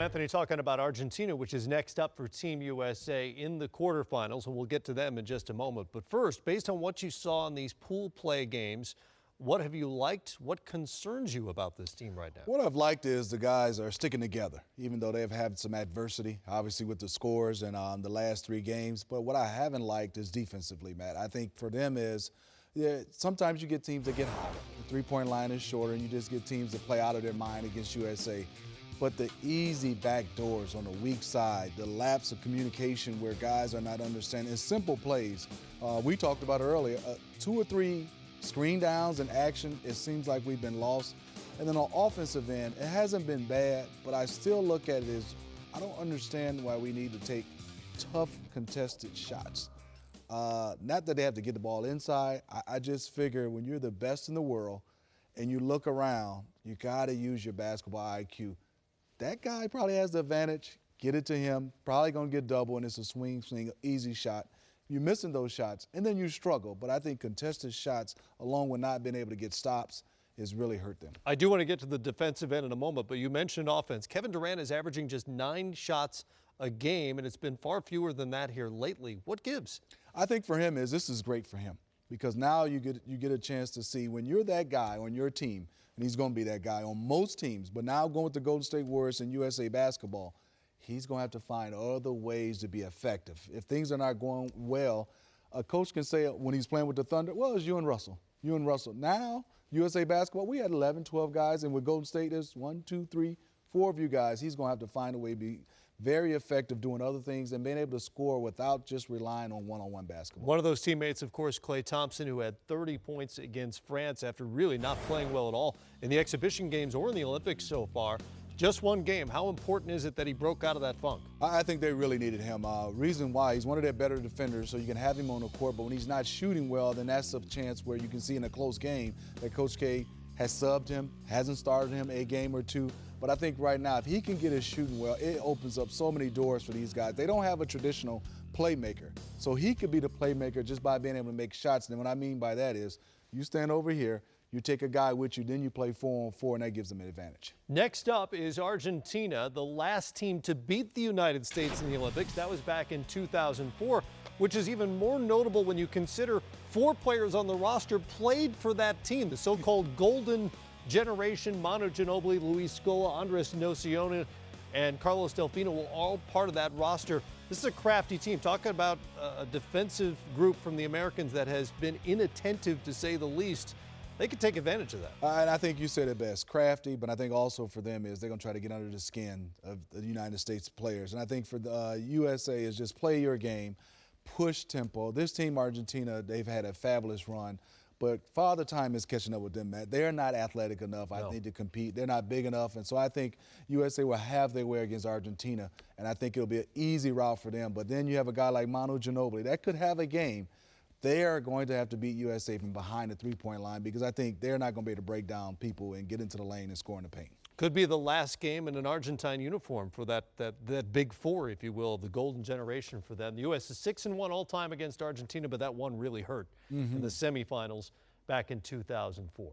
Anthony, talking about Argentina, which is next up for Team USA in the quarterfinals, and we'll get to them in just a moment. But first, based on what you saw in these pool play games, what have you liked? What concerns you about this team right now? What I've liked is the guys are sticking together, even though they've had some adversity, obviously with the scores and the last 3 games. But what I haven't liked is defensively, Matt. I think for them is, sometimes you get teams that get hot. The 3-point line is shorter, and you just get teams that play out of their mind against USA. But the easy back doors on the weak side, the lapse of communication where guys are not understanding, it's simple plays. We talked about it earlier, 2 or 3 screen downs and action, it seems like we've been lost. And then on offensive end, it hasn't been bad, but I still look at it as, I don't understand why we need to take tough contested shots. Not that they have to get the ball inside. I just figure when you're the best in the world and you look around, you gotta use your basketball IQ. That guy probably has the advantage. Get it to him. Probably going to get double, and it's a swing, easy shot. You're missing those shots, and then you struggle. But I think contested shots, along with not being able to get stops, has really hurt them. I do want to get to the defensive end in a moment, but you mentioned offense. Kevin Durant is averaging just 9 shots a game, and it's been far fewer than that here lately. What gives? I think for him this is great for him, because now you get a chance to see when you're that guy on your team, and he's going to be that guy on most teams, but now going with the Golden State Warriors and USA basketball, he's going to have to find other ways to be effective. If things are not going well, a coach can say when he's playing with the Thunder, well, it's you and Russell. You and Russell. Now, USA basketball, we had 11, 12 guys, and with Golden State, there's 1, 2, 3, 4 of you guys. He's going to have to find a way to be very effective doing other things and being able to score without just relying on one-on-one basketball. One of those teammates, of course, Klay Thompson, who had 30 points against France after really not playing well at all in the exhibition games or in the Olympics so far. Just one game. How important is it that he broke out of that funk? I think they really needed him. Reason why, he's one of their better defenders, so you can have him on the court, but when he's not shooting well, then that's a chance where you can see in a close game that Coach K has subbed him, hasn't started him a game or two. But I think right now, if he can get his shooting well, it opens up so many doors for these guys. They don't have a traditional playmaker. So he could be the playmaker just by being able to make shots. And what I mean by that is you stand over here, you take a guy with you, then you play 4-on-4, and that gives them an advantage. Next up is Argentina, the last team to beat the United States in the Olympics. That was back in 2004, which is even more notable when you consider 4 players on the roster played for that team, the so-called golden generation. Manu Ginobili, Luis Scola, Andres Nocioni, and Carlos Delfino were all part of that roster. This is a crafty team. Talking about a defensive group from the Americans that has been inattentive, to say the least. They could take advantage of that. And I think you said it best, crafty, but I think also for them is they're going to try to get under the skin of the United States players. And I think for the USA is just play your game, push tempo. This team, Argentina, they've had a fabulous run. But Father Time is catching up with them, Matt. They're not athletic enough, I think, to compete. They're not big enough. And so I think USA will have their way against Argentina. And I think it'll be an easy route for them. But then you have a guy like Manu Ginobili. That could have a game. They are going to have to beat USA from behind the 3-point line, because I think they're not going to be able to break down people and get into the lane and score in the paint. Could be the last game in an Argentine uniform for that big 4, if you will, the golden generation for them. The U.S. is 6-1 all-time against Argentina, but that one really hurt in the semifinals back in 2004.